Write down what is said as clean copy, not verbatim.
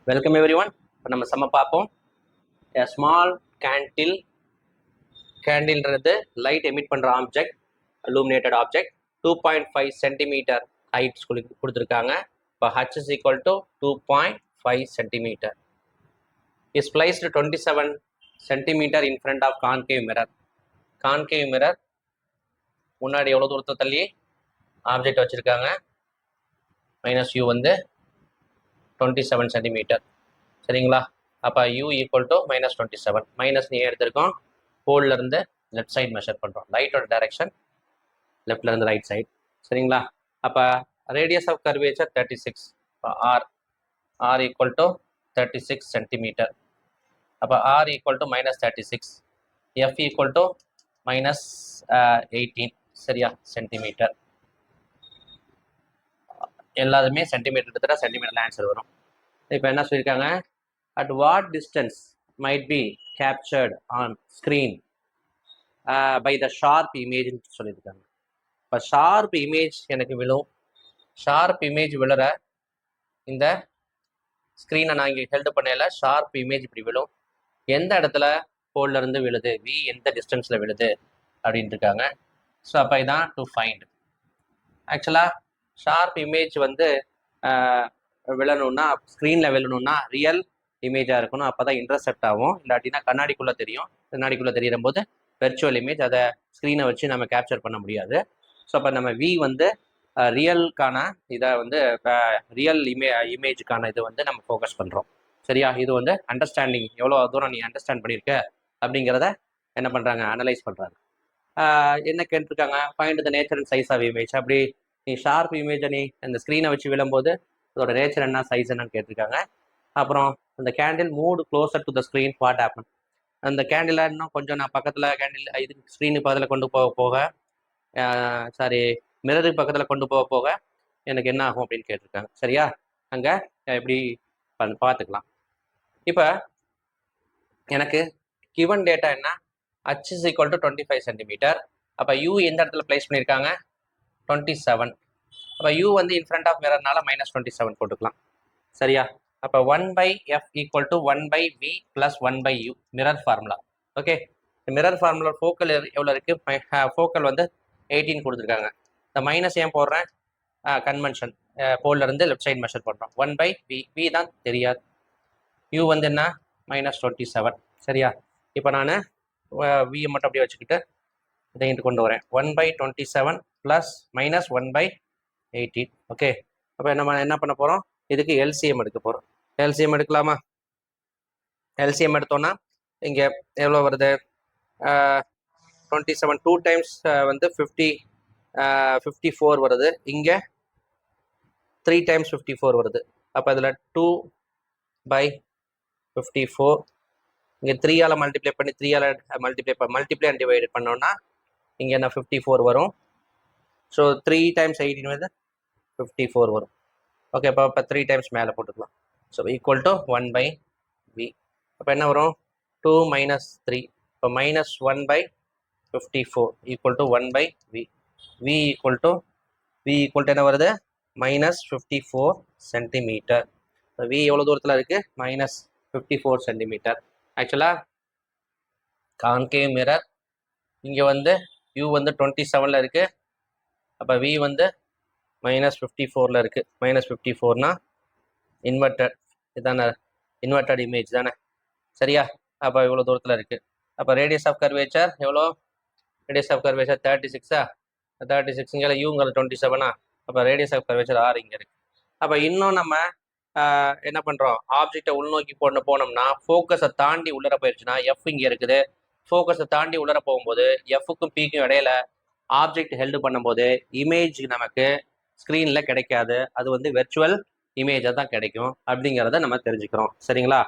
Welcome every one. இப்போ நம்ம செம்ம பார்ப்போம். ஸ்மால் கேண்டில்ன்றது லைட் எமிட் பண்ணுற object, illuminated object. 2.5 centimetre height கொடுத்துருக்காங்க. இப்போ h is equal to 2.5 centimetre. Is placed 27 centimetre in front of concave mirror. Concave mirror முன்னாடி எவ்வளோ தூரத்தை தள்ளி ஆப்ஜெக்ட் வச்சுருக்காங்க. -u வந்து 27 சென்டிமீட்டர். சரிங்களா? அப்போ u ஈக்குவல் டு -27. மைனஸ் நீ எடுத்திருக்கோம். போல்ல இருந்து லெஃப்ட் சைடு மெஷர் பண்ணுறோம். லைட்டோட டைரக்ஷன் லெஃப்ட்ல இருந்து ரைட் சைடு. சரிங்களா? அப்போ ரேடியஸ் ஆஃப் கர்வேச்சர் 36. இப்போ r ஈக்குவல் டு 36 சென்டிமீட்டர். அப்போ r equal to -36. f equal to -18. சரியா? சென்டிமீட்டர். எல்லாருமே சென்டிமீட்டர் எடுத்துட்டா சென்டிமீட்டர்ல ஆன்சர் வரும். இப்போ என்ன சொல்லியிருக்காங்க? At what distance might be captured on screen by the sharp image சொல்லியிருக்காங்க. இப்போ ஷார்ப் இமேஜ் எனக்கு விழும். ஷார்ப் இமேஜ் விழுற இந்த ஸ்க்ரீனை நான் இங்கே ஹெல்ட் பண்ணல. ஷார்ப் இமேஜ் இப்படி விழும். எந்த இடத்துல போல்ல இருந்து விழுது, வி எந்த டிஸ்டன்ஸில் விழுது அப்படின்ட்டு இருக்காங்க. ஸோ அப்போ இதான் டு ஃபைண்ட். ஆக்சுவலாக ஷார்ப் இமேஜ் வந்து விழணும்னா, ஸ்க்ரீனில் விழணும்னா ரியல் இமேஜாக இருக்கணும். அப்போ தான் இன்டர்செப்ட் ஆகும். இல்லாட்டினா கண்ணாடிக்குள்ளே தெரியும். கண்ணாடிக்குள்ளே தெரியும் போது வெர்ச்சுவல் இமேஜ், அதை ஸ்க்ரீனை வச்சு நம்ம கேப்சர் பண்ண முடியாது. ஸோ அப்போ நம்ம வி வந்து ரியலுக்கான இதை வந்து ரியல் இமேஜுக்கான இது வந்து நம்ம ஃபோக்கஸ் பண்ணுறோம். சரியா? இது வந்து அண்டர்ஸ்டாண்டிங், எவ்வளோ தூரம் நீ அண்டர்ஸ்டாண்ட் பண்ணியிருக்க அப்படிங்கிறத என்ன பண்ணுறாங்க, அனலைஸ் பண்ணுறாங்க. என்ன கேட்டிருக்காங்க? Find the nature and size of image. அப்படி நீ ஷார்ப் இமேஜை நீ அந்த ஸ்க்ரீனை வச்சு விழும்போது அதோட நேச்சர் என்ன, சைஸ் என்னன்னு கேட்டிருக்காங்க. அப்புறம் அந்த candle moved closer to the screen, what happen. அந்த கேண்டிலை இன்னும் கொஞ்சம் நான் பக்கத்தில் கேண்டில் இது ஸ்க்ரீனுக்கு பக்கத்தில் கொண்டு போக சாரி மிரருக்கு பக்கத்தில் கொண்டு போக எனக்கு என்ன ஆகும் அப்படின்னு கேட்டிருக்காங்க. சரியா? அங்கே எப்படி பார்த்துக்கலாம். இப்போ எனக்கு கிவன் டேட்டா என்ன, h is equal to 25 centimetre. அப்போ u எந்த இடத்துல பிளேஸ் பண்ணியிருக்காங்க, 27. அப்போ u வந்து இன் ஃப்ரண்ட் ஆஃப் மிரர்னால -27 போட்டுக்கலாம். சரியா? அப்போ 1/f equal to 1/v + 1/u mirror formula. Okay, mirror formula focal எவ்வளோ இருக்குது? ஃபோக்கல் வந்து 18 கொடுத்துருக்காங்க. இந்த மைனஸ் ஏன் போடுறேன்? கன்வென்ஷன், போல்ல இருந்து லெஃப்ட் சைடு மெஷர் பண்ணுறோம். 1/v, v தான் தெரியாது. u வந்து என்ன, -27. சரியா? இப்போ நான் வியை மட்டும் அப்படியே வச்சுக்கிட்டு இதை கொண்டு வரேன். 1/27 ப்ளஸ் -1/18. ஓகே, அப்போ நம்ம என்ன பண்ண போகிறோம்? இதுக்கு எல்சிஎம் எடுக்க போகிறோம். எல்சிஎம் எடுக்கலாமா? எல்சிஎம் எடுத்தோன்னா இங்கே எவ்வளோ வருது? 27 2 டைம்ஸ் வந்து 54 வருது. இங்கே 3 டைம்ஸ் 54 வருது. அப்போ இதில் 2/54 இங்கே 3ஆல் மல்டிப்ளை பண்ணி 3ஆல் மல்டிப்ளை அண்ட் டிவைட் பண்ணோன்னா இங்கே என்ன 54 வரும். ஸோ 3 டைம்ஸ் 18 வந்து 54 வரும். ஓகே, இப்போ 3 டைம்ஸ் மேலே போட்டுக்கலாம். So equal to 1/v. அப்போ என்ன வரும்? 2 - 3. இப்போ -1/54 equal to 1/v. v equal to என்ன வருது? -54 சென்டிமீட்டர். v எவ்வளோ தூரத்தில் இருக்குது? -54 சென்டிமீட்டர். ஆக்சுவலாக கான்கேவ் மிரர் இங்கே வந்து u வந்து 27ல் இருக்குது. அப்போ v வந்து -54ல் இருக்குது. -54னா இன்வெர்டட், இதுதானே இன்வெர்டட் இமேஜ் தானே. சரியா? அப்போ இவ்வளோ தூரத்தில் இருக்குது. அப்போ ரேடியஸ் ஆஃப் கர்வேச்சர் எவ்வளோ? Radius of curvature 36. 36 இங்கே யூங்கிற 27. அப்போ ரேடியஸ் ஆஃப் கர்வேச்சர் r இங்கே இருக்குது. அப்போ இன்னும் நம்ம என்ன பண்ணுறோம்? ஆப்ஜெக்டை உள்நோக்கி போனோம்னா ஃபோக்கஸை தாண்டி உள்ளர போயிடுச்சுன்னா எஃப் இங்கே இருக்குது. ஃபோக்கஸை தாண்டி உள்ளர போகும்போது எஃப்க்கும் பிக்கும் இடையில ஆப்ஜெக்ட் ஹெல்டு பண்ணும்போது இமேஜ் நமக்கு ஸ்க்ரீனில் கிடைக்காது. அது வந்து வெர்ச்சுவல் இமேஜாக தான் கிடைக்கும் அப்படிங்கிறத நம்ம தெரிஞ்சுக்கிறோம். சரிங்களா?